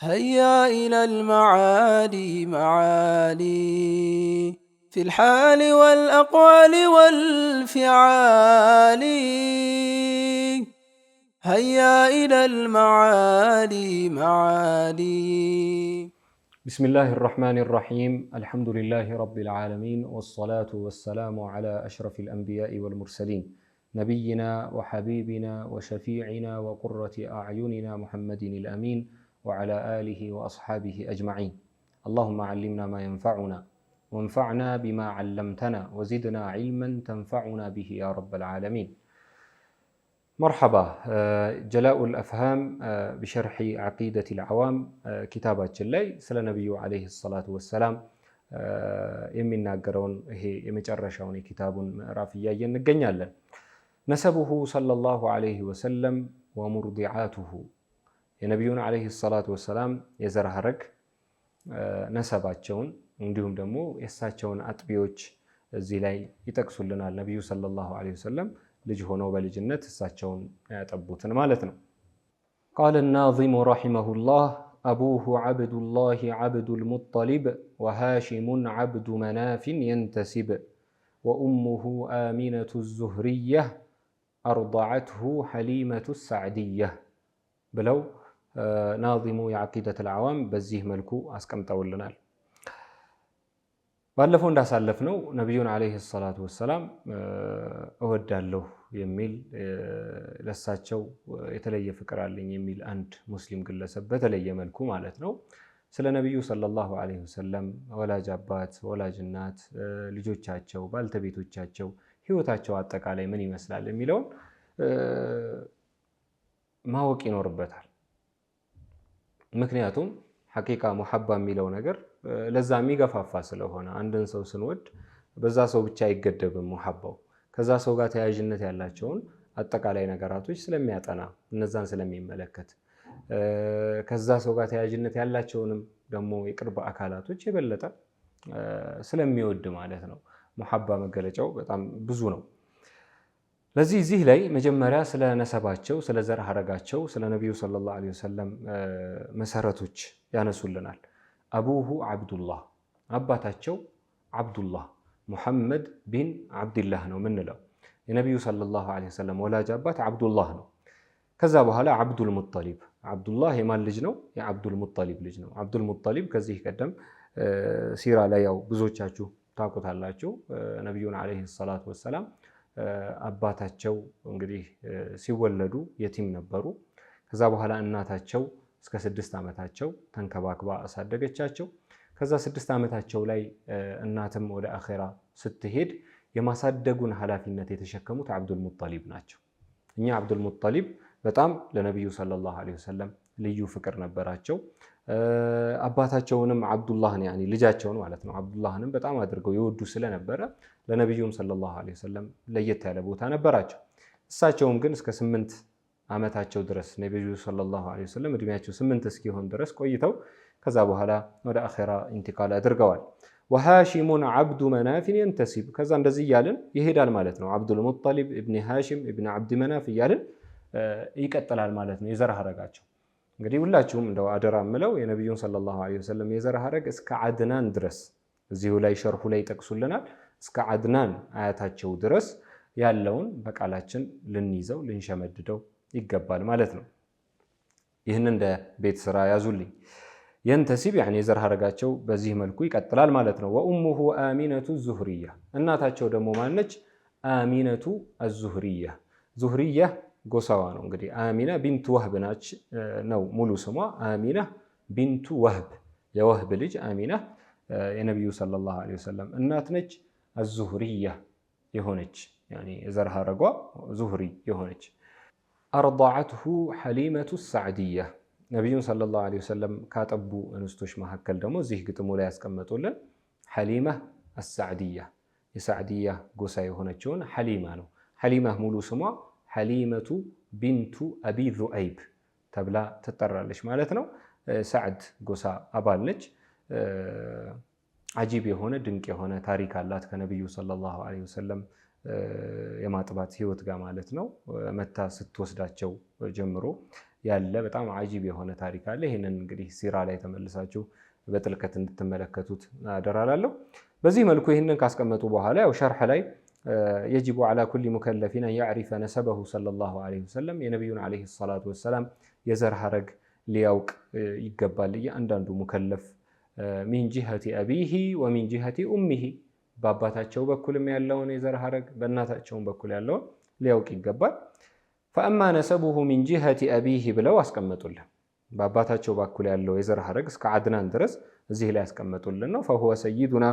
هيا إلى المعالي معالي في الحال والأقوال والفعال. هيا إلى المعالي معالي. بسم الله الرحمن الرحيم. الحمد لله رب العالمين، والصلاة والسلام على أشرف الأنبياء والمرسلين، نبينا وحبيبنا وشفيعنا وقرة أعيننا محمد الأمين وعلى آله وأصحابه أجمعين. اللهم علمنا ما ينفعنا وانفعنا بما علمتنا وزدنا علما تنفعنا به يا رب العالمين. مرحبا. جلاء الأفهام بشرح عقيدة العوام كتابات جلاي سلا نبي عليه الصلاة والسلام يمنا قرون هي يمجرشون كتاب رافيا ينقنيالا. نسبه صلى الله عليه وسلم ومرضعاته የነቢዩን عليه الصلاة والسلام የዘር ሐረግ ነሰባቸውን እንዲሁም ደግሞ የእሳቸውን አጥቢዎች እዚህ ላይ ይጠቅሱልናል። ነቢዩ ሰለላሁ ዐለይሂ ወሰለም ልጅ ሆነው በልጅነት እሳቸውን ያጠቡትን ማለት ነው። قال الناظم رحمه الله: أبوه عبد الله عبد المطلب وهاشم عبد مناف ينتسب وأمه آمنة الزهرية أرضعته حليمة السعدية بلو ናዚሙ የዓቂደቱል ዓዋም በዚህ መልኩ አስቀምጠውልናል። ባለፈው እንዳሳለፍነው ነቢዩን ዓለይሂ ሰላቱ ወሰላም እወዳለሁ የሚል ለሳቸው የተለየ ፍቅር አለኝ የሚል አንድ ሙስሊም ግለሰብ በተለየ መልኩ ማለት ነው ስለ ነቢዩ ሰለላሁ ዐለይሂ ወሰለም ወላጅ አባት፣ ወላጅ እናት፣ ልጆቻቸው፣ ባልተቤቶቻቸው ህይወታቸው አጠቃላይ ምን ይመስላል የሚለውን ማወቅ ይኖርበታል። ምክንያቱም ሐቂቃ ሙሐባ የሚለው ነገር ለዛ የሚገፋፋ ስለሆነ አንድን ሰው ስንወድ በዛ ሰው ብቻ አይገደብም ሙሐባው። ከዛ ሰው ጋር ተያያዥነት ያላቸውን አጠቃላይ ነገራቶች ስለሚያጠና እነዛን ስለሚመለከት ከዛ ሰው ጋር ተያያዥነት ያላቸውንም ደግሞ የቅርብ አካላቶች የበለጠ ስለሚወድ ማለት ነው። ሙሐባ መገለጫው በጣም ብዙ ነው። ለዚህ እዚህ ላይ መጀመሪያ ስለ ነሰባቸው፣ ስለ ዘር ሐረጋቸው፣ ስለ ነቢዩ ሰለላሁ ዐለይሂ ወሰለም መሰረቶች ያነሱልናል። አቡሁ አብዱላህ፣ አባታቸው አብዱላህ ሙሐመድ ቢን አብድላህ ነው የምንለው። የነቢዩ ሰለላሁ ዐለይሂ ወሰለም ወላጅ አባት አብዱላህ ነው። ከዛ በኋላ አብዱል ሙጠሊብ። አብዱላህ የማን ልጅ ነው? የአብዱል ሙጠሊብ ልጅ ነው። አብዱል ሙጠሊብ ከዚህ ቀደም ሲራ ላይ ያው ብዙዎቻችሁ ታውቁታላችሁ። ነቢዩን ዐለይሂ ሰላቱ ወሰላም አባታቸው እንግዲህ ሲወለዱ የቲም ነበሩ። ከዛ በኋላ እናታቸው እስከ 6 ዓመታቸው ተንከባክባ አሳደገቻቸው። ከዛ 6 ዓመታቸው ላይ እናትም ወደ አኺራ ስትሄድ የማሳደጉን ኃላፊነት የተሸከሙት አብዱል ሙጠሊብ ናቸው። እኛ አብዱል ሙጠሊብ በጣም ለነቢዩ ሰለላሁ ዐለይሂ ወሰለም ልዩ ፍቅር ነበራቸው። አባታቸውንም አብዱላህን ያኒ ልጃቸውን ማለት ነው አብዱላህንም በጣም አድርገው ይወዱ ስለነበረ ለነቢዩም ሰለላሁ ዐለይሂ ወሰለም ለየት ያለ ቦታ ነበራቸው። እሳቸውም ግን እስከ 8 ዓመታቸው ድረስ ነቢዩ ሰለላሁ ዐለይሂ ወሰለም እድሜያቸው 8 እስኪሆን ድረስ ቆይተው ከዛ በኋላ ወደ አኺራ ኢንቲቃል አድርገዋል። ወሃሺሙን አብዱ መናፊን የንተሲብ። ከዛ እንደዚህ እያልን ይሄዳል ማለት ነው። አብዱል ሙጠሊብ ኢብኑ ሃሺም ኢብኑ አብድ መናፍ እያልን ይቀጥላል ማለት ነው የዘር ሐረጋቸው። እንግዲህ ሁላችሁም እንደው አደራ ምለው የነቢዩን ሰለላሁ ዐለይሂ ወሰለም የዘር ሐረግ እስከ አድናን ድረስ እዚሁ ላይ ሸርሁ ላይ ጠቅሱልናል። እስከ አድናን አያታቸው ድረስ ያለውን በቃላችን ልንይዘው ልንሸመድደው ይገባል ማለት ነው። ይህን እንደ ቤት ስራ ያዙልኝ። የንተሲብ ያኒ የዘር ሐረጋቸው በዚህ መልኩ ይቀጥላል ማለት ነው። ወኡሙሁ አሚነቱ ዙህሪያ፣ እናታቸው ደግሞ ማነች? አሚነቱ አዙህሪያ። ዙህሪያ ጎሳዋ ነው እንግዲህ። አሚና ቢንቱ ወህብ ናች ነው ሙሉ ስሟ። አሚና ቢንቱ ወህብ፣ የወህብ ልጅ አሚና የነቢዩ ሰለላሁ ዐለይሂ ወሰለም እናት ነች። አዙህሪያ የሆነች ያኒ የዘር ሐረጓ ዙህሪ የሆነች። አርضعته حليمة السعدية። ነቢዩን ሰለላሁ ዐለይሂ ወሰለም ካጠቡ እንስቶች መካከል ደግሞ እዚህ ግጥሙ ላይ ያስቀመጡልን ሐሊማ አሳዕዲያ፣ የሳዕዲያ ጎሳ የሆነችውን ሐሊማ ነው። ሐሊማ ሙሉ ስሟ ሐሊመቱ ቢንቱ አቢ ዙአይብ ተብላ ትጠራለች ማለት ነው። ሳዕድ ጎሳ አባል ነች። አጂብ የሆነ ድንቅ የሆነ ታሪክ አላት ከነቢዩ ሰለላሁ ዐለይሂ ወሰለም የማጥባት ህይወት ጋር ማለት ነው። መታ ስትወስዳቸው ጀምሮ ያለ በጣም አጂብ የሆነ ታሪክ አለ። ይህንን እንግዲህ ሲራ ላይ ተመልሳችሁ በጥልቀት እንድትመለከቱት አደራላለሁ። በዚህ መልኩ ይህንን ካስቀመጡ በኋላ ያው ሸርሕ ላይ የጅቡ ዐላ ኩሊ ሙከለፊን አን ያዕሪፈ ነሰበሁ ሰለላሁ ዐለይሂ ወሰለም የነቢዩን ዐለይሂ ሰላቱ ወሰላም የዘር ሐረግ ሊያውቅ ይገባል እያንዳንዱ ሙከለፍ ሚን ጂሀቲ አቢሂ ወሚን ጂሀቲ ኡሚሂ በአባታቸው በኩልም ያለውን የዘር ሐረግ በእናታቸውም በኩል ያለውን ሊያውቅ ይገባል። ፈአማ ነሰቡሁ ሚን ጂሀቲ አቢሂ ብለው አስቀመጡልን። በአባታቸው በኩል ያለው የዘር ሐረግ እስከ አድናን ድረስ እዚህ ላይ ያስቀመጡልን ነው። ፈሁወ ሰይዱና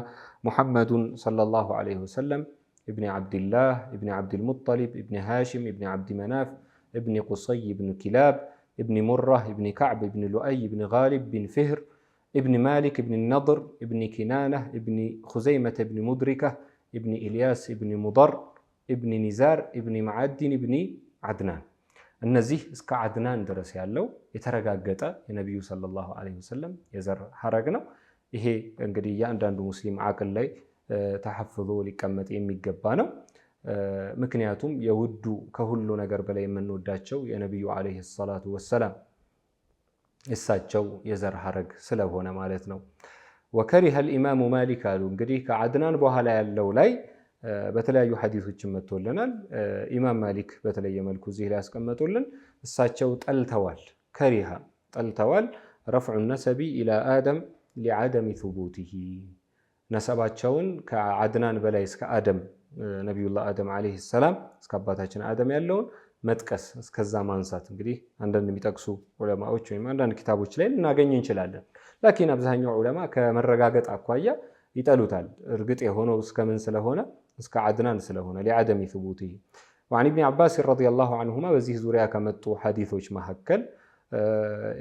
ሙሐመዱን ሰለላሁ ዐለይሂ ወሰለም ኢብኒ ዓብድላህ ኢብኒ ዓብድልሙጠሊብ ኢብኒ ሃሽም ኢብኒ ዓብዲ መናፍ ኢብኒ ቁሰይ ኢብኒ ኪላብ ኢብኒ ሙራህ ኢብኒ ከዕብ ኢብኒ ሉአይ ኢብኒ ጋሊብ ኢብኒ ፍህር ኢብኒ ማሊክ ኢብኒ ነድር ኢብኒ ኪናነህ ኢብኒ ኹዘይመተ ኢብኒ ሙድሪከህ ኢብኒ ኢልያስ ኢብኒ ሙደር ኢብኒ ኒዛር ኢብኒ መዓዲን ኢብኒ ዓድናን። እነዚህ እስከ ዓድናን ድረስ ያለው የተረጋገጠ የነቢዩ ሰለላሁ ዐለይሂ ወሰለም የዘር ሐረግ ነው። ይሄ እንግዲህ እያንዳንዱ ሙስሊም ዓቅል ላይ ተሐፍዞ ሊቀመጥ የሚገባ ነው። ምክንያቱም የውዱ ከሁሉ ነገር በላይ የምንወዳቸው የነቢዩ ዐለይሂ ሰላቱ ወሰላም እሳቸው የዘር ሐረግ ስለሆነ ማለት ነው። ወከሪሀ ልኢማሙ ማሊክ አሉ። እንግዲህ ከዓድናን በኋላ ያለው ላይ በተለያዩ ሐዲሶችን መጥቶልናል። ኢማም ማሊክ በተለየ መልኩ እዚህ ላይ ያስቀመጡልን እሳቸው ጠልተዋል፣ ከሪሃ ጠልተዋል። ረፍዑ ነሰቢ ኢላ አደም ሊዓደሚ ሱቡቲሂ ነሰባቸውን ከዓድናን በላይ እስከ አደም ነቢዩላህ አደም ዓለይሂ ሰላም እስከ አባታችን አደም ያለውን መጥቀስ እስከዛ ማንሳት እንግዲህ አንዳንድ የሚጠቅሱ ዑለማዎች ወይም አንዳንድ ኪታቦች ላይ ልናገኝ እንችላለን። ላኪን አብዛኛው ዑለማ ከመረጋገጥ አኳያ ይጠሉታል። እርግጥ የሆነው እስከምን ስለሆነ እስከ ዓድናን ስለሆነ ሊዓደሚ ሱቡቲሂ። ወዐን ኢብኒ ዓባስ ረዲየላሁ ዐንሁማ በዚህ ዙሪያ ከመጡ ሐዲሶች መካከል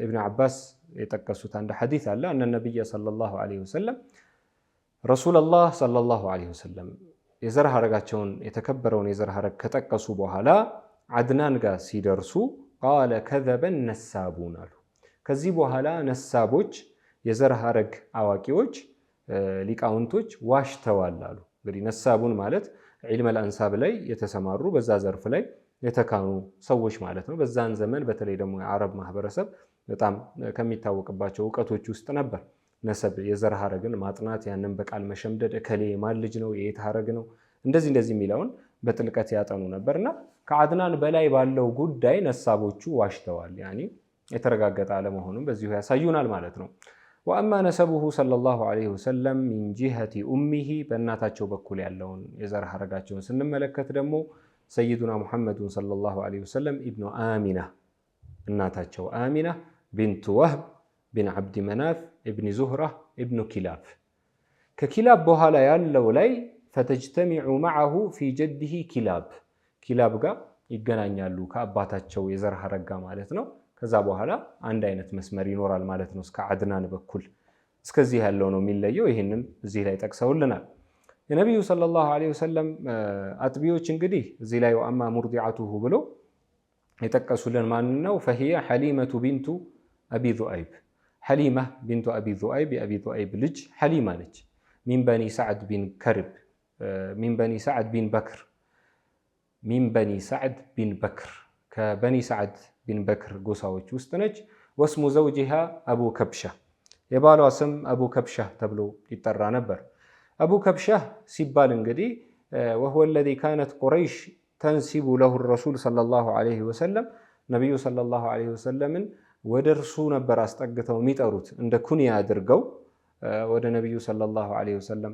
ኢብኑ ዓባስ የጠቀሱት አንድ ሐዲስ አለ። እነ ነቢይ ሰለላሁ ዐለይሂ ወሰለም ረሱለላህ ሰለላሁ ዐለይሂ ወሰለም የዘር ሐረጋቸውን የተከበረውን የዘር ሐረግ ከጠቀሱ በኋላ ዓድናን ጋር ሲደርሱ ቃለ ከዘበን ነሳቡን አሉ። ከዚህ በኋላ ነሳቦች የዘር ሐረግ አዋቂዎች ሊቃውንቶች ዋሽተዋል አሉ። እንግዲህ ነሳቡን ማለት ዒልመል አንሳብ ላይ የተሰማሩ በዛ ዘርፍ ላይ የተካኑ ሰዎች ማለት ነው። በዛን ዘመን በተለይ ደግሞ የአረብ ማህበረሰብ በጣም ከሚታወቅባቸው እውቀቶች ውስጥ ነበር ነሰብ የዘር ሐረግን ማጥናት፣ ያንን በቃል መሸምደድ፣ እከሌ ማን ልጅ ነው የየት ሐረግ ነው እንደዚህ የሚለውን በጥልቀት ያጠኑ ነበርና ከዓድናን በላይ ባለው ጉዳይ ነሳቦቹ ዋሽተዋል። ያኒ የተረጋገጠ አለመሆኑን በዚሁ ያሳዩናል ማለት ነው። ወአማ ነሰቡሁ ሰለላሁ ዐለይሂ ወሰለም ሚን ጂሀቲ ኡሚሂ በእናታቸው በኩል ያለውን የዘር ሐረጋቸውን ስንመለከት ደግሞ ሰይዱና ሙሐመዱን ሰለላሁ ዐለይሂ ወሰለም ኢብኑ አሚና እናታቸው አሚና ቢንቱ ወህብ ቢን ዓብዲ መናፍ ኢብኒ ዙህራ ኢብኑ ኪላብ። ከኪላብ በኋላ ያለው ላይ ፈተጅተሚዑ መዐሁ ፊ ጀዲሂ ኪላብ ጋር ይገናኛሉ ከአባታቸው የዘር ሐረግ ጋር ማለት ነው። ከዛ በኋላ አንድ አይነት መስመር ይኖራል ማለት ነው። እስከ ዓድናን በኩል እስከዚህ ያለው ነው የሚለየው። ይህንን እዚህ ላይ ጠቅሰውልናል። የነቢዩ ሰለላሁ ዐለይሂ ወሰለም አጥቢዎች እንግዲህ እዚህ ላይ ወአማ ሙርዲዐቱሁ ብሎ የጠቀሱልን ማን ነው? ፈሂየ ሐሊመቱ ቢንቱ አቢ ዙአይብ ሐሊማ ቢንቱ አቢ ዙአይብ የአቢ ዙአይብ ልጅ ሐሊማ ነች። ሚን በኒ ሰዕድ ቢን ከርብ ሚን በኒ ሰዕድ ቢን በክር ከበኒ ሰዕድ ቢን በክር ጎሳዎች ውስጥ ነች። ወስሙ ዘውጂሃ አቡ ከብሻ የባሏ ስም አቡ ከብሻ ተብሎ ይጠራ ነበር። አቡ ከብሻ ሲባል እንግዲህ ወሁወ ለዚ ካነት ቁረይሽ ተንሲቡ ለሁ ረሱል ሰለላሁ ዐለይሂ ወሰለም ነቢዩ ሰለላሁ ዐለይሂ ወሰለምን ወደ እርሱ ነበር አስጠግተው የሚጠሩት እንደ ኩንያ አድርገው ወደ ነቢዩ ሰለላሁ ዐለይሂ ወሰለም።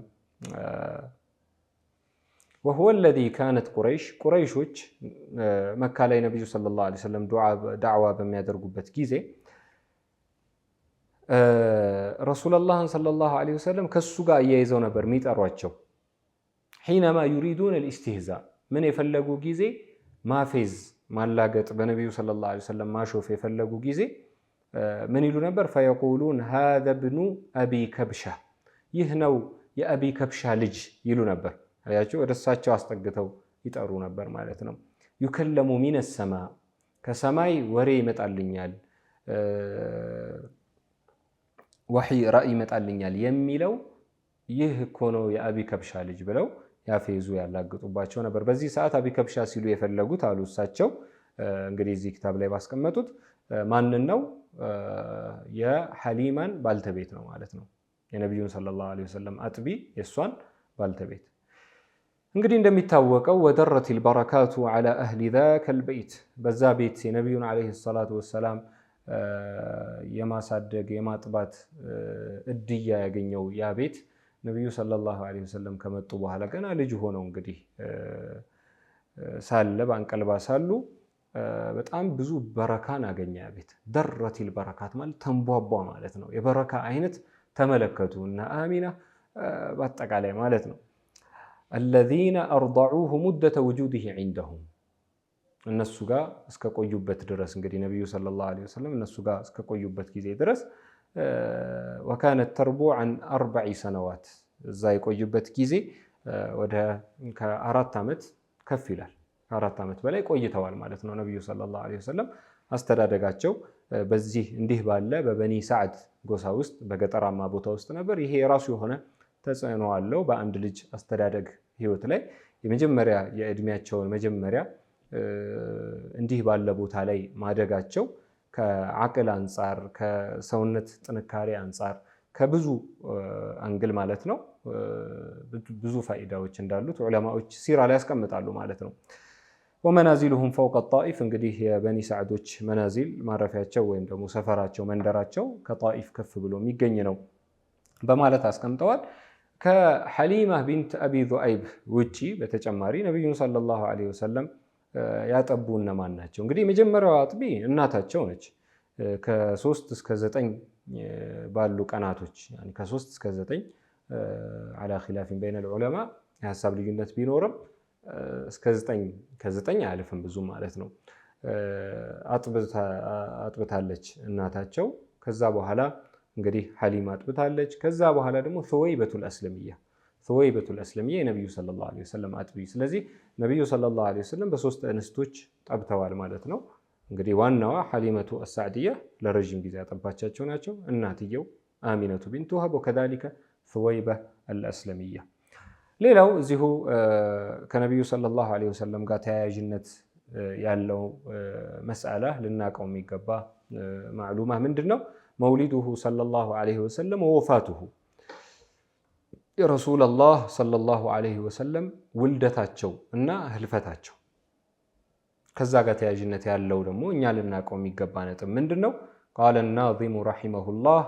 ወሁወ ለዚ ካነት ቁረይሾች መካ ላይ ነቢዩ ሰለላሁ ዐለይሂ ወሰለም ዳዕዋ በሚያደርጉበት ጊዜ ረሱለላህን ሰለላሁ ዐለይሂ ወሰለም ከሱ ጋር እያይዘው ነበር የሚጠሯቸው። ሒነማ ዩሪዱን አልኢስቲህዛእ ምን የፈለጉ ጊዜ ማፌዝ ማላገጥ በነቢዩ ሰለላሁ ዐለይሂ ወሰለም ማሾፍ የፈለጉ ጊዜ ምን ይሉ ነበር? ፈየቁሉን ሃዛ ብኑ አቢ ከብሻ ይህ ነው የአቢ ከብሻ ልጅ ይሉ ነበር። አያቸው ወደ እሳቸው አስጠግተው ይጠሩ ነበር ማለት ነው። ዩከለሙ ሚነ ሰማ ከሰማይ ወሬ ይመጣልኛል፣ ወሕይ ራእይ ይመጣልኛል የሚለው ይህ እኮ ነው የአቢ ከብሻ ልጅ ብለው ያፌዙ ያላግጡባቸው ነበር። በዚህ ሰዓት አቢ ከብሻ ሲሉ የፈለጉት አሉ እሳቸው እንግዲህ እዚህ ክታብ ላይ ባስቀመጡት ማንን ነው? የሐሊማን ባልተቤት ነው ማለት ነው። የነቢዩን ሰለላሁ ዐለይሂ ወሰለም አጥቢ የእሷን ባልተቤት። እንግዲህ እንደሚታወቀው ወደረቲል በረካቱ ዐላ አህሊ ዛከል በይት፣ በዛ ቤት የነቢዩን ዐለይሂ ሰላቱ ወሰላም የማሳደግ የማጥባት እድያ ያገኘው ያ ቤት ነቢዩ ሰለላሁ ዐለይሂ ወሰለም ከመጡ በኋላ ገና ልጅ ሆነው እንግዲህ ሳለ በአንቀልባ ሳሉ በጣም ብዙ በረካን አገኘ ያ ቤት። ደረቲል በረካት ማለት ተንቧቧ ማለት ነው። የበረካ አይነት ተመለከቱ እና አሚና በአጠቃላይ ማለት ነው። አለዚነ አርضዑሁ ሙደተ ውጁዲሂ ዒንደሁም፣ እነሱ ጋር እስከቆዩበት ድረስ እንግዲህ ነቢዩ ሰለላሁ ዐለይሂ ወሰለም እነሱ ጋር እስከቆዩበት ጊዜ ድረስ ወካነት ተርቡ ዐን 40 ሰነዋት፣ እዛ የቆዩበት ጊዜ ወደ ከ4 ዓመት ከፍ ይላል። ከ4 ዓመት በላይ ቆይተዋል ማለት ነው። ነቢዩ ሰለላሁ ዐለይሂ ወሰለም አስተዳደጋቸው በዚህ እንዲህ ባለ በበኒ ሰዕድ ጎሳ ውስጥ በገጠራማ ቦታ ውስጥ ነበር። ይሄ የራሱ የሆነ ተጽዕኖ አለው በአንድ ልጅ አስተዳደግ ህይወት ላይ። የመጀመሪያ የእድሜያቸውን መጀመሪያ እንዲህ ባለ ቦታ ላይ ማደጋቸው ከአቅል አንጻር፣ ከሰውነት ጥንካሬ አንጻር፣ ከብዙ አንግል ማለት ነው ብዙ ፋይዳዎች እንዳሉት ዑለማዎች ሲራ ላይ ያስቀምጣሉ ማለት ነው። ወመናዚሉሁም ፈውቀ ጣኢፍ፣ እንግዲህ የበኒ ሰዕዶች መናዚል ማረፊያቸው ወይም ደግሞ ሰፈራቸው መንደራቸው ከጣኢፍ ከፍ ብሎ የሚገኝ ነው በማለት አስቀምጠዋል። ከሐሊማ ቢንት አቢ ዙአይብ ውጪ በተጨማሪ ነቢዩን ሰለላሁ ዐለይሂ ወሰለም ያጠቡ እነማን ናቸው? እንግዲህ የመጀመሪያው አጥቢ እናታቸው ነች። ከ3 እስከ 9 ባሉ ቀናቶች ከ3 እስከ 9 ዐላ ኺላፊን በይነል ዑለማ የሀሳብ ልዩነት ቢኖርም እስከ 9 ከ9 አያልፍም ብዙ ማለት ነው አጥብታለች እናታቸው። ከዛ በኋላ እንግዲህ ሐሊማ አጥብታለች። ከዛ በኋላ ደግሞ ሱወይበቱል አስለሚያ የነቢዩ ሰለላሁ ዐለይሂ ወሰለም አጥቢ። ስለዚህ ነቢዩ ሰለላሁ ዐለይሂ ወሰለም በ3 እንስቶች ጠብተዋል ማለት ነው። እንግዲህ ዋናዋ ሐሊመቱ አሳዕድያ ለረዥም ጊዜ ያጠባቻቸው ናቸው። እናትየው አሚነቱ ቢንቱ ወሀብ ወከዛሊከ ሱወይባ አልአስለሚያ። ሌላው እዚሁ ከነቢዩ ሰለላሁ ዐለይሂ ወሰለም ጋር ተያያዥነት ያለው መስአላ ልናቀው የሚገባ ማዕሉማ ምንድን ነው? መውሊዱሁ ሰለላሁ ዐለይሂ ወሰለም ወወፋቱሁ፣ የረሱለላህ ሰለላሁ ዐለይሂ ወሰለም ውልደታቸው እና ህልፈታቸው። ከዛ ጋር ተያያዥነት ያለው ደግሞ እኛ ልናቀው የሚገባ ነጥብ ምንድን ነው? ቃለ ናዚሙ ረሒመሁላህ፣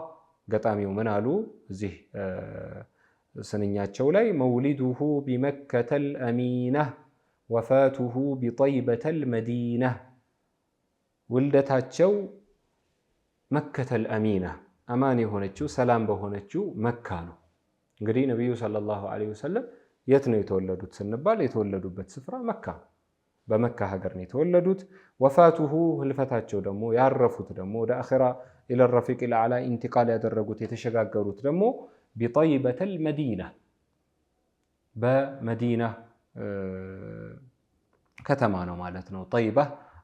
ገጣሚው ምን አሉ እዚህ ስንኛቸው ላይ መውሊዱሁ ቢመከተል አሚናህ ወፋቱሁ ቢጠይበተል መዲናህ፣ ውልደታቸው መከተል አሚና አማን የሆነችው ሰላም በሆነችው መካ ነው። እንግዲህ ነቢዩ ሰለላሁ ዐለይሂ ወሰለም የት ነው የተወለዱት ስንባል የተወለዱበት ስፍራ መካ፣ በመካ ሀገር ነው የተወለዱት። ወፋቱሁ ህልፈታቸው ደግሞ ያረፉት ደግሞ ወደ አኺራ ኢለ ረፊቂል አዕላ ኢንቲቃል ያደረጉት የተሸጋገሩት ደግሞ ቢጠይበተል መዲና፣ በመዲና ከተማ ነው ማለት ነው። ጠይባ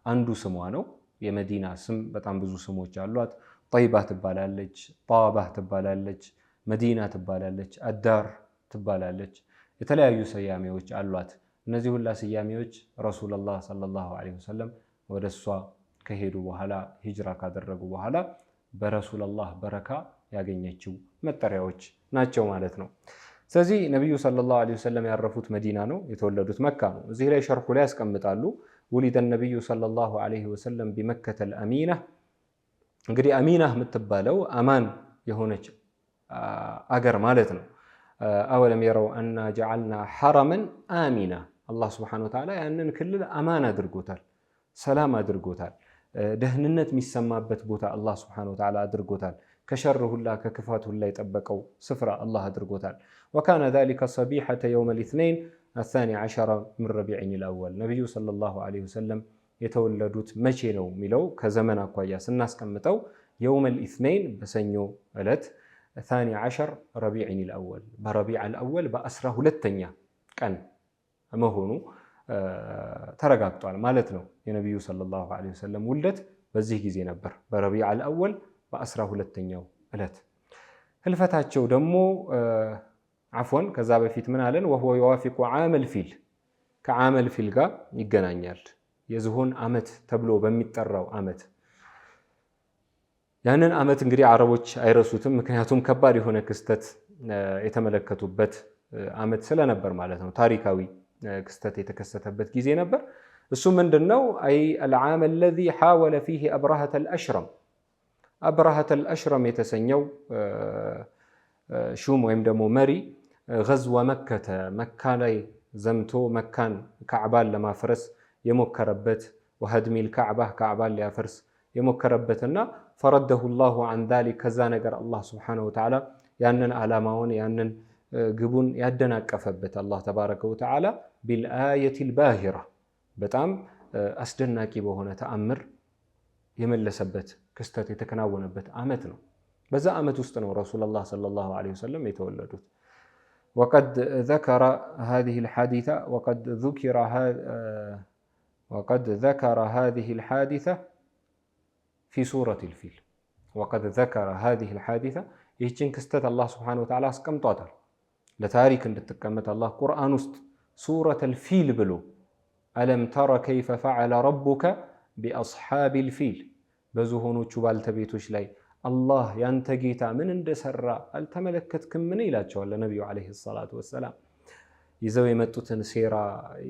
አንዱ ስሟ ነው። የመዲና ስም በጣም ብዙ ስሞች አሏት። ጠይባ ትባላለች፣ ጣባህ ትባላለች፣ መዲና ትባላለች፣ አዳር ትባላለች። የተለያዩ ስያሜዎች አሏት። እነዚህ ሁላ ስያሜዎች ረሱሉላህ ሰለላሁ ዐለይሂ ወሰለም ወደ እሷ ከሄዱ በኋላ ሂጅራ ካደረጉ በኋላ በረሱሉላህ በረካ ያገኘችው መጠሪያዎች ናቸው ማለት ነው። ስለዚህ ነቢዩ ሰለላሁ ዐለይሂ ወሰለም ያረፉት መዲና ነው፣ የተወለዱት መካ ነው። እዚህ ላይ ሸርሑ ላይ ያስቀምጣሉ። ውሊደ ነቢዩ ሰለላሁ ዐለይሂ ወሰለም ቢመከተል አሚና። እንግዲህ አሚና የምትባለው አማን የሆነች አገር ማለት ነው። አወለም የረው አና ጀዐልና ሐረመን አሚና፣ አላህ ሱብሓነሁ ወተዓላ ያንን ክልል አማን አድርጎታል፣ ሰላም አድርጎታል፣ ደህንነት የሚሰማበት ቦታ አላህ ሱብሓነሁ ወተዓላ አድርጎታል። ከሸር ሁላ ከክፋት ሁላ የጠበቀው ስፍራ አላህ አድርጎታል። ወካነ ዛሊከ ሰቢሐተ የውመል ኢስነይን አሳኒ ዐሸረ ሚን ረቢዕን አወል። ነቢዩ ሰለላሁ ዐለይሂ ወሰለም የተወለዱት መቼ ነው የሚለው ከዘመን አኳያ ስናስቀምጠው የውመል ኢስነይን በሰኞ ዕለት ሳኒ ዐሸር ረቢዕን አወል፣ በረቢዕ አወል በ12ኛ ቀን መሆኑ ተረጋግጧል ማለት ነው። የነቢዩ ሰለላሁ ዐለይሂ ወሰለም ውልደት በዚህ ጊዜ ነበር፣ በረቢዕ አወል በ12ኛው ዕለት። ህልፈታቸው ደግሞ አፍወን ከዛ በፊት ምን አለን? ወሁወ የዋፊቁ ዓመል ፊል፣ ከዓመል ፊል ጋር ይገናኛል። የዝሆን ዓመት ተብሎ በሚጠራው ዓመት ያንን ዓመት እንግዲህ አረቦች አይረሱትም። ምክንያቱም ከባድ የሆነ ክስተት የተመለከቱበት ዓመት ስለነበር ማለት ነው። ታሪካዊ ክስተት የተከሰተበት ጊዜ ነበር። እሱ ምንድነው? አይ العام الذي حاول فيه أبرهة الأشرم أبرهة الأشرم የተሰኘው ሹም ወይም ደግሞ መሪ غزو መከተ መካ ላይ ዘምቶ መካን ካዕባን ለማፍረስ የሞከረበት وهدم الكعبة ካዕባን ሊያፈርስ የሞከረበትና فرده الله عن ذلك ከዛ ነገር አላህ Subhanahu Wa Ta'ala ያንን ዓላማውን ያንን ግቡን ያደናቀፈበት አላህ ተባረከ ወተዓላ بالآية الباهرة በጣም አስደናቂ በሆነ ተአምር የመለሰበት ክስተት የተከናወነበት ዓመት ነው። በዛ ዓመት ውስጥ ነው ረሱላህ ሰለላሁ ዐለይሂ ወሰለም የተወለዱት። وقد ذكر هذه الحادثة في سورة الفيل وقد ذكر هذه الحادثة ይህችን ክስተት አላህ Subhanahu Wa Ta'ala አስቀምጧታል። ለታሪክ እንድትቀመጥ አላህ ቁርአን ውስጥ ሱረة الفيل ብሎ ألم تر كيف فعل ربك بأصحاب الفيل በዝሆኖቹ ባልተቤቶች ላይ አላህ ያንተ ጌታ ምን እንደሰራ አልተመለከትክም? ምን ይላቸዋል ለነብዩ አለይሂ ሰላቱ ወሰላም። ይዘው የመጡትን ሴራ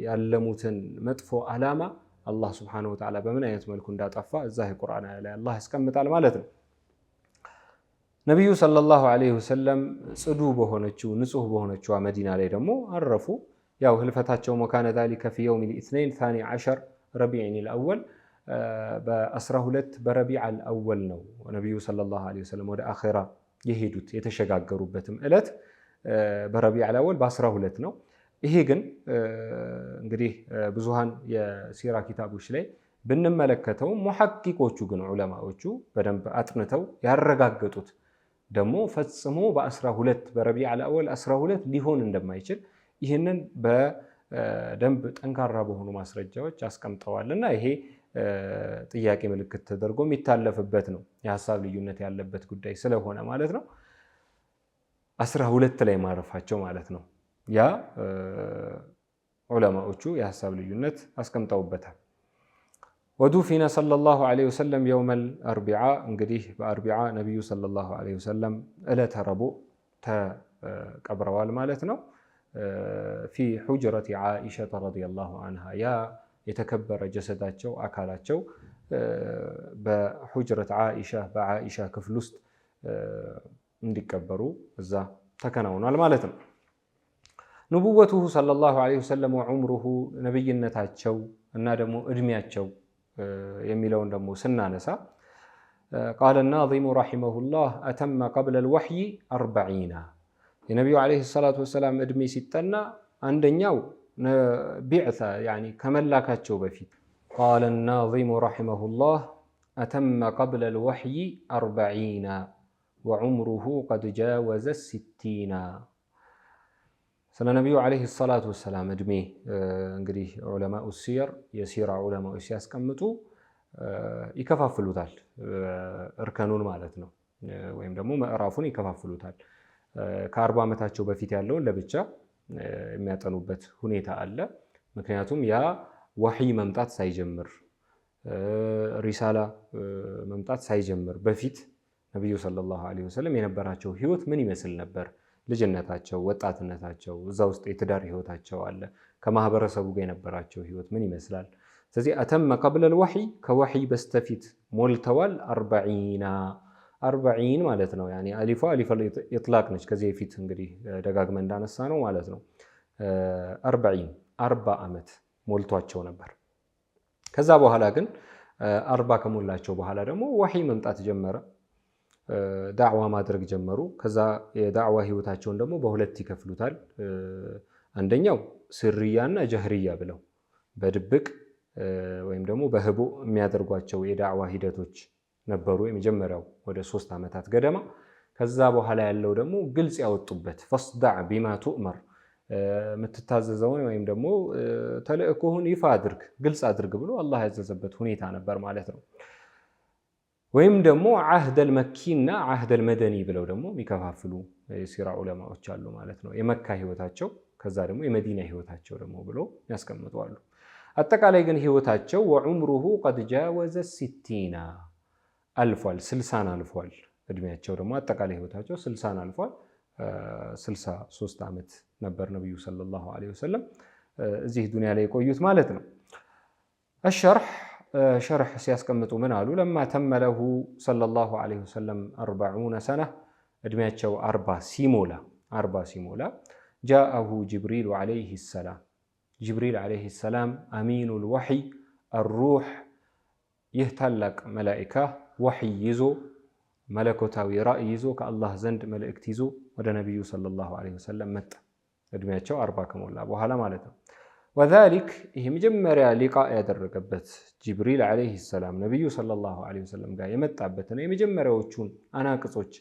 ያለሙትን መጥፎ ዓላማ አላህ Subhanahu Wa Ta'ala በምን አይነት መልኩ እንዳጠፋ እዛ ቁርአን ላይ አላህ ያስቀምጣል ማለት ነው። ነብዩ ሰለላሁ ዐለይሂ ወሰለም ጽዱ በሆነችው ንጹህ በሆነችው መዲና ላይ ደግሞ አረፉ። ያው ህልፈታቸው መካነ ذلك في يوم الاثنين ثاني عشر ربيع الأول በ12 በረቢዕ አልአወል ነው ነብዩ ሰለላሁ ዐለይሂ ወሰለም ወደ አኺራ የሄዱት የተሸጋገሩበትም እለት በረቢዕ አልአወል በ12 ነው። ይሄ ግን እንግዲህ ብዙሃን የሲራ ኪታቦች ላይ ብንመለከተው ሙሐቂቆቹ ግን ዑለማዎቹ በደንብ አጥንተው ያረጋገጡት ደግሞ ፈጽሞ በ12 በረቢዕ አልአወል 12 ሊሆን እንደማይችል ይህንን በደንብ ጠንካራ በሆኑ ማስረጃዎች አስቀምጠዋልና ይሄ ጥያቄ ምልክት ተደርጎ የሚታለፍበት ነው። የሐሳብ ልዩነት ያለበት ጉዳይ ስለሆነ ማለት ነው 12 ላይ ማረፋቸው ማለት ነው። ያ ዑለማዎቹ የሐሳብ ልዩነት አስቀምጠውበታል። ወዱፊነ ሰለላሁ ዐለይሂ ወሰለም የውመል አርቢዓ እንግዲህ በአርቢዓ ነብዩ ሰለላሁ ዐለይሂ ወሰለም ዕለተ ረቡዕ ተቀብረዋል ማለት ነው። ፊ ሑጅረቲ ዓኢሸተ ረዲየላሁ ዐንሃ ያ የተከበረ ጀሰዳቸው አካላቸው በሑጅረት ዓኢሻ በዓኢሻ ክፍል ውስጥ እንዲቀበሩ እዛ ተከናውኗል ማለት ነው። ንቡወቱሁ ሰለላሁ ዐለይሂ ወሰለም ወዑምሩሁ ነብይነታቸው እና ደግሞ እድሜያቸው የሚለውን ደግሞ ስናነሳ ቃለ ናዚሙ ረሒመሁላህ አተመ ቀብለል ወሕይ 40 የነቢዩ ዐለይሂ ሰላቱ ወሰላም እድሜ ሲጠና አንደኛው ቢዕሳ ያኒ ከመላካቸው በፊት ቃለ ናዚሙ ረሒመሁላህ አተመ ቀብለል ወሕይ 40 ወዑምሩሁ ቀድ ጃወዘ 60 ስለ ነቢዩ ዐለይሂ ሰላቱ ወሰላም እድሜ እንግዲህ ዑለማኡ ሲር የሲራ ዑለማዎች ሲያስቀምጡ ይከፋፍሉታል እርከኑን ማለት ነው ወይም ደግሞ ምዕራፉን ይከፋፍሉታል። ከ40 ዓመታቸው በፊት ያለውን ለብቻ የሚያጠኑበት ሁኔታ አለ። ምክንያቱም ያ ወሕይ መምጣት ሳይጀምር ሪሳላ መምጣት ሳይጀምር በፊት ነብዩ ሰለላሁ ዐለይሂ ወሰለም የነበራቸው ህይወት ምን ይመስል ነበር? ልጅነታቸው፣ ወጣትነታቸው፣ እዛ ውስጥ የትዳር ህይወታቸው አለ። ከማህበረሰቡ ጋር የነበራቸው ህይወት ምን ይመስላል? ስለዚህ አተመ ቀብለል ወሕይ ከወሕይ በስተፊት ሞልተዋል 40 ማለት ነው። ያኒ አሊፏ አሊፈል ኢጥላቅ ነች። ከዚህ በፊት እንግዲህ ደጋግመን እንዳነሳ ነው ማለት ነው 40 ዓመት ሞልቷቸው ነበር። ከዛ በኋላ ግን 40 ከሞላቸው በኋላ ደግሞ ወሕይ መምጣት ጀመረ። ዳዕዋ ማድረግ ጀመሩ። ከዛ የዳዕዋ ህይወታቸውን ደግሞ በሁለት ይከፍሉታል። አንደኛው ስርያና ጀህርያ ብለው በድብቅ ወይም ደግሞ በህቡ የሚያደርጓቸው የዳዕዋ ሂደቶች ነበሩ። የመጀመሪያው ወደ 3 ዓመታት ገደማ። ከዛ በኋላ ያለው ደግሞ ግልጽ ያወጡበት ፈስዳዕ ቢማ ቱእመር የምትታዘዘውን ወይም ደግሞ ተልእኮህን ይፋ አድርግ፣ ግልጽ አድርግ ብሎ አላህ ያዘዘበት ሁኔታ ነበር ማለት ነው። ወይም ደግሞ ዓህደል መኪና ዓህደል መደኒ ብለው ደግሞ የሚከፋፍሉ የሲራ ዑለማዎች አሉ ማለት ነው። የመካ ህይወታቸው ከዛ ደግሞ የመዲና ህይወታቸው ደግሞ ብሎ ያስቀምጣሉ። አጠቃላይ ግን ህይወታቸው ወዑምሩሁ ቀድ ጃወዘ 60 አልፏል። 60ን አልፏል። እድሜያቸው ደግሞ አጠቃላይ ህይወታቸው 60ን አልፏል። 63 ዓመት ነበር ነብዩ ሰለላሁ ዐለይሂ ወሰለም እዚህ ዱንያ ላይ የቆዩት ማለት ነው። ሸርሕ ሲያስቀምጡ ምን አሉ? ለማ ተመለሁ ሰለላሁ ዐለይሂ ወሰለም 40 ሰነ እድሜያቸው 40 ሲሞላ ጃአሁ ጅብሪል ዐለይሂ ሰላም ጅብሪል ዐለይሂ ሰላም አሚኑል ወሕይ አሩሕ ይህ ታላቅ መላኢካ ወሕይ ይዞ መለኮታዊ ራእይ ይዞ ከአላህ ዘንድ መልእክት ይዞ ወደ ነቢዩ ሰለላሁ ዐለይሂ ወሰለም መጣ። እድሜያቸው 40 ከሞላ በኋላ ማለት ነው። ወዛሊክ ይህ መጀመሪያ ሊቃ ያደረገበት ጅብሪል ዐለይሂ ሰላም ነቢዩ ሰለላሁ ዐለይሂ ወሰለም ጋር የመጣበትና የመጀመሪያዎቹን አናቅጾች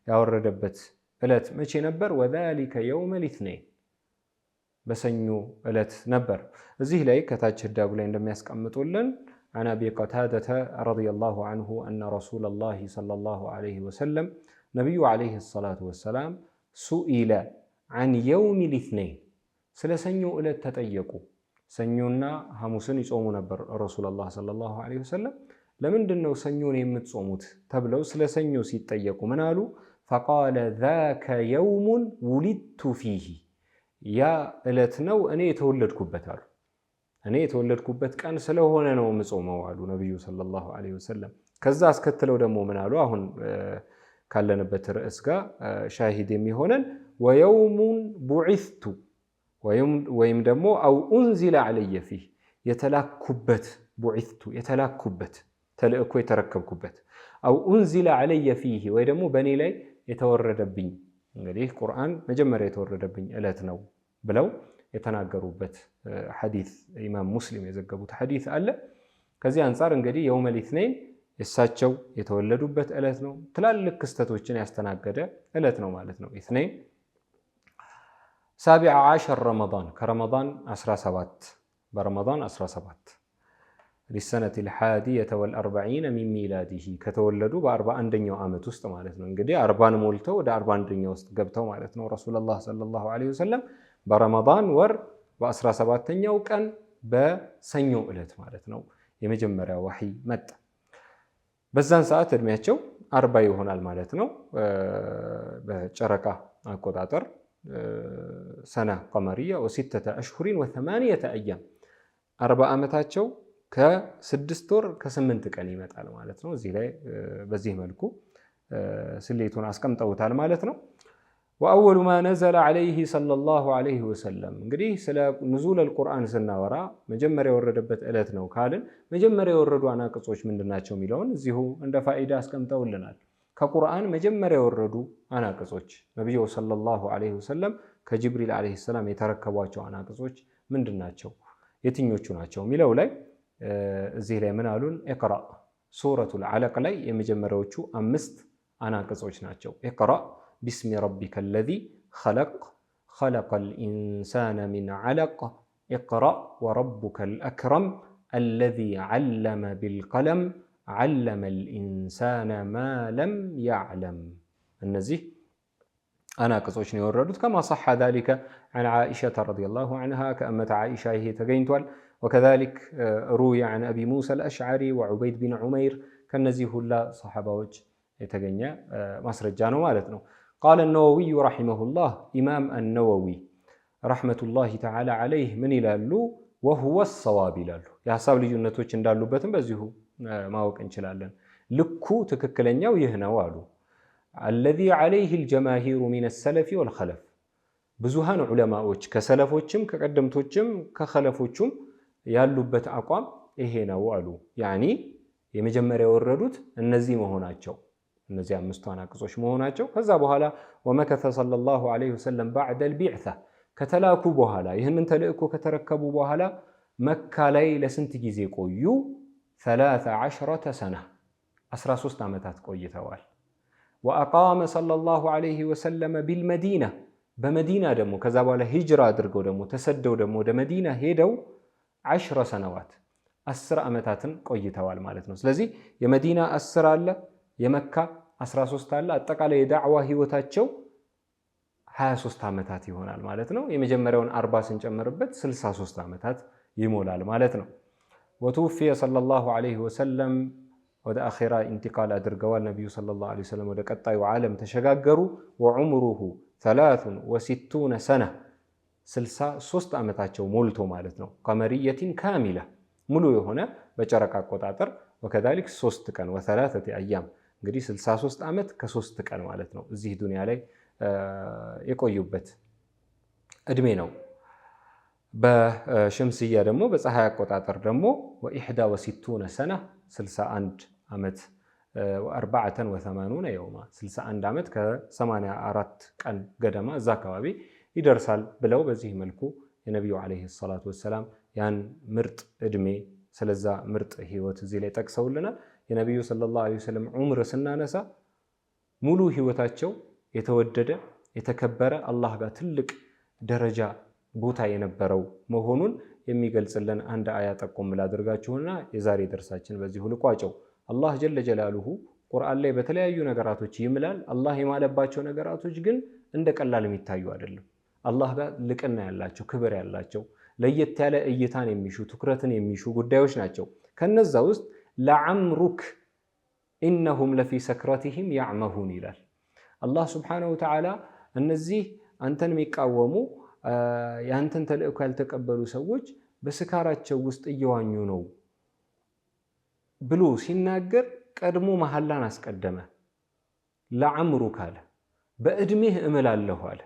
ያወረደበት ዕለት መቼ ነበር? ወዛሊከ የውመል ኢትነይን በሰኞ ዕለት ነበር። እዚህ ላይ ከታች ህዳጉ ላይ እንደሚያስቀምጡልን عن أبي قتادة رضي الله عنه أن رسول الله صلى الله عليه وسلم نبي عليه الصلاة والسلام سئل عن يوم الاثنين سلا سنيو إلى تتأيقو سنيونا همسن يصومو نبر رسول الله صلى الله عليه وسلم لمن دنو سنيون يمتصوموت تبلو سلا سنيو سيتأيقو منالو فقال ذاك يوم ولدت فيه يا إلتنو أني يتولد كبتارو እኔ የተወለድኩበት ቀን ስለሆነ ነው ምጾመው አሉ ነብዩ ሰለላሁ ዐለይሂ ወሰለም። ከዛ አስከትለው ደግሞ ምን አሉ? አሁን ካለንበት ርዕስ ጋር ሻሂድ የሚሆነን ወየውሙን ቡዒስቱ ወይም ደግሞ አው ኡንዚለ ዐለየ ፊህ የተላኩበት ቡዒስቱ የተላኩበት ተልእኮ የተረከብኩበት አው ኡንዚለ ዐለየ ፊህ ወይ ደግሞ በእኔ ላይ የተወረደብኝ እንግዲህ ቁርአን መጀመሪያ የተወረደብኝ ዕለት ነው ብለው የተናገሩበት ሐዲስ ኢማም ሙስሊም የዘገቡት ሐዲስ አለ። ከዚህ አንፃር እንግዲህ የውመል ኢትነይን እሳቸው የተወለዱበት ዕለት ነው። ትላልቅ ክስተቶችን ያስተናገደ ዕለት ነው ማለት ነው። ኢትነይን 17 ረመዳን ከረመዳን 17 በረመዳን 17 للسنة الحادية والأربعين من ميلاده ከተወለዱ በ41ኛው ዓመት ውስጥ ማለት ነው። እንግዲህ 40 ሞልተው ወደ 41ኛው ውስጥ ገብተው ማለት ነው። ረሱላህ ሰለላሁ ዐለይሂ ወሰለም በረመዳን ወር በ17ኛው ቀን በሰኞ ዕለት ማለት ነው የመጀመሪያ ወህይ መጣ። በዛን ሰዓት እድሜያቸው 40 ይሆናል ማለት ነው። በጨረቃ አቆጣጠር ሰና ቀመሪያ ወ6 አሽሁር ወ8 አያም 40 ዓመታቸው ከ6 ወር ከ8 ቀን ይመጣል ማለት ነው። እዚህ ላይ በዚህ መልኩ ስሌቱን አስቀምጠውታል ማለት ነው። ወአወሉ ማ ነዘለ ዐለይሂ ሰለላሁ ዐለይሂ ወሰለም እንግዲህ ስለ ኑዙል አልቁርአን ስናወራ መጀመሪያ የወረደበት ዕለት ነው ካልን መጀመሪያ የወረዱ አናቅጾች ምንድናቸው የሚለውን እዚሁ እንደ ፋኢዳ አስቀምጠውልናል። ከቁርአን መጀመሪያ የወረዱ አናቅጾች ነብዩ ሰለላሁ ዐለይሂ ወሰለም ከጅብሪል ዐለይሂ ሰላም የተረከቧቸው አናቅጾች ምንድናቸው የትኞቹ ናቸው የሚለው ላይ እዚህ ላይ ምን አሉን? ኢቅራ ሱረቱል ዐለቅ ላይ የመጀመሪያዎቹ 5 አናቅጾች ናቸው። ኢቅራ بسم ربك الذي خلق خلق الإنسان من علق اقرأ وربك الأكرم الذي علم بالقلم علم الإنسان ما لم يعلم النزيه أنا قصوشني وردت كما صح ذلك عن عائشة رضي الله عنها كأمة عائشة هي تقينتوال وكذلك روي عن أبي موسى الأشعري وعبيد بن عمير كالنزيه الله صحابة وجه يتقيني مصر الجانو مالتنا. قال النووي رحمه الله إمام النووي رحمة الله تعالى عليه من إلالو وهو الصواب إلالو يا حساب لي جنتوش اندالو باتن بزيهو ما وك انشلالن لكو تككلنياو يهنوالو الذي عليه الجماهير من السلف والخلف بزوهان علماءوش كسلفوشم كقدمتوشم كخلفوشم ያሉበት አቋም ይሄ ነው አሉ። ያኒ የመጀመሪያ የወረዱት እነዚህ መሆናቸው እነዚህ 5 አናቅጾች መሆናቸው። ከዛ በኋላ ወመከተ ሰለላሁ ዐለይሂ ወሰለም بعد البعثة ከተላኩ በኋላ ይህንን ተልእኮ ከተረከቡ በኋላ መካ ላይ ለስንት ጊዜ ቆዩ? 13 ሰነ 13 ዓመታት ቆይተዋል። وأقام صلى الله عليه وسلم بالمدينة በመዲና ደግሞ ከዛ በኋላ ሂጅራ አድርገው ደግሞ ተሰደው ደግሞ ወደ መዲና ሄደው 10 ሰነዋት 10 ዓመታትን ቆይተዋል ማለት ነው። ስለዚህ የመዲና 10 አለ የመካ 13 አለ። አጠቃላይ የዳዕዋ ህይወታቸው 23 ዓመታት ይሆናል ማለት ነው። የመጀመሪያውን 40 ስንጨምርበት 63 ዓመታት ይሞላል ማለት ነው። ወተወፈየ ሰለላሁ ዐለይሂ ወሰለም ወደ አኺራ ኢንቲቃል አድርገዋል። ነቢዩ ሰለላሁ ዐለይሂ ወሰለም ወደ ቀጣዩ ዓለም ተሸጋገሩ። ወዑምሩሁ 63 ሰነ 63 ዓመታቸው ሞልቶ ማለት ነው። ቀመርየቲን ካሚላ ሙሉ የሆነ በጨረቃ አቆጣጠር ወከዛሊክ 3 ቀን ወ3 አያም እንግዲህ 63 ዓመት ከ3 ቀን ማለት ነው እዚህ ዱንያ ላይ የቆዩበት እድሜ ነው። በሸምስያ ደግሞ በፀሐይ አቆጣጠር ደግሞ ወ61 ሰነ 61 ዓመት ወ84 የውማ 61 ዓመት ከ84 ቀን ገደማ እዛ አካባቢ ይደርሳል ብለው በዚህ መልኩ የነቢዩ ዓለይሂ ሰላቱ ወሰላም ያን ምርጥ እድሜ ስለዛ ምርጥ ህይወት እዚህ ላይ ጠቅሰውልናል። የነቢዩ ሰለላሁ ዐለይሂ ወሰለም ዑምር ስናነሳ ሙሉ ህይወታቸው የተወደደ የተከበረ አላህ ጋር ትልቅ ደረጃ ቦታ የነበረው መሆኑን የሚገልጽልን አንድ አያ ጠቆም ላድርጋችሁና የዛሬ ደርሳችን በዚሁ ልቋጨው። አላህ ጀለ ጀላሉሁ ቁርአን ላይ በተለያዩ ነገራቶች ይምላል። አላህ የማለባቸው ነገራቶች ግን እንደ ቀላል የሚታዩ አይደለም። አላህ ጋር ልቅና ያላቸው ክብር ያላቸው ለየት ያለ እይታን የሚሹ ትኩረትን የሚሹ ጉዳዮች ናቸው። ከነዛ ውስጥ ለዐምሩክ ኢነሁም ለፊ ሰክረቲሂም ያዕመሁን ይላል። አላህ ሱብሓነሁ ወተዓላ እነዚህ አንተን የሚቃወሙ የአንተን ተልእኮ ያልተቀበሉ ሰዎች በስካራቸው ውስጥ እየዋኙ ነው ብሎ ሲናገር ቀድሞ መሐላን አስቀደመ። ለዐምሩክ አለ፣ በእድሜህ እምላለሁ አለ።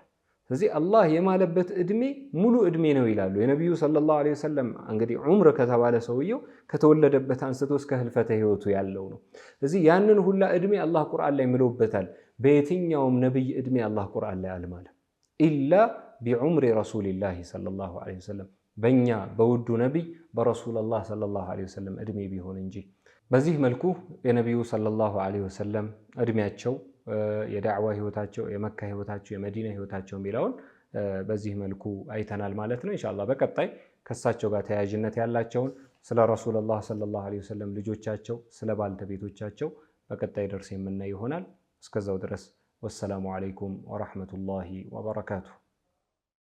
ስለዚህ አላህ የማለበት እድሜ ሙሉ እድሜ ነው ይላሉ የነቢዩ ሰለላሁ ዐለይሂ ወሰለም። እንግዲህ ዑምር ከተባለ ሰውየው ከተወለደበት አንስቶ እስከ ህልፈተ ህይወቱ ያለው ነው። ስለዚህ ያንን ሁላ እድሜ አላህ ቁርአን ላይ ምሎበታል። በየትኛውም ነብይ እድሜ አላህ ቁርአን ላይ አልማለም ኢላ ቢዑምሪ ረሱሊላሂ ሰለላሁ ዐለይሂ ወሰለም፣ በእኛ በውዱ ነቢይ በረሱልላህ ሰለላሁ ዐለይሂ ወሰለም እድሜ ቢሆን እንጂ። በዚህ መልኩ የነቢዩ ሰለላሁ ዐለይሂ ወሰለም እድሜያቸው፣ የዳዕዋ ህይወታቸው፣ የመካ ህይወታቸው፣ የመዲና ህይወታቸው የሚለውን በዚህ መልኩ አይተናል ማለት ነው። ኢንሻአላህ በቀጣይ ከሳቸው ጋር ተያያዥነት ያላቸውን ስለ ረሱልላህ ሰለላሁ ዐለይሂ ወሰለም ልጆቻቸው፣ ስለ ባልተቤቶቻቸው በቀጣይ ደርስ የምናይ ይሆናል። እስከዛው ድረስ ወሰላሙ ዐለይኩም ወረሕመቱላሂ ወበረካቱሁ።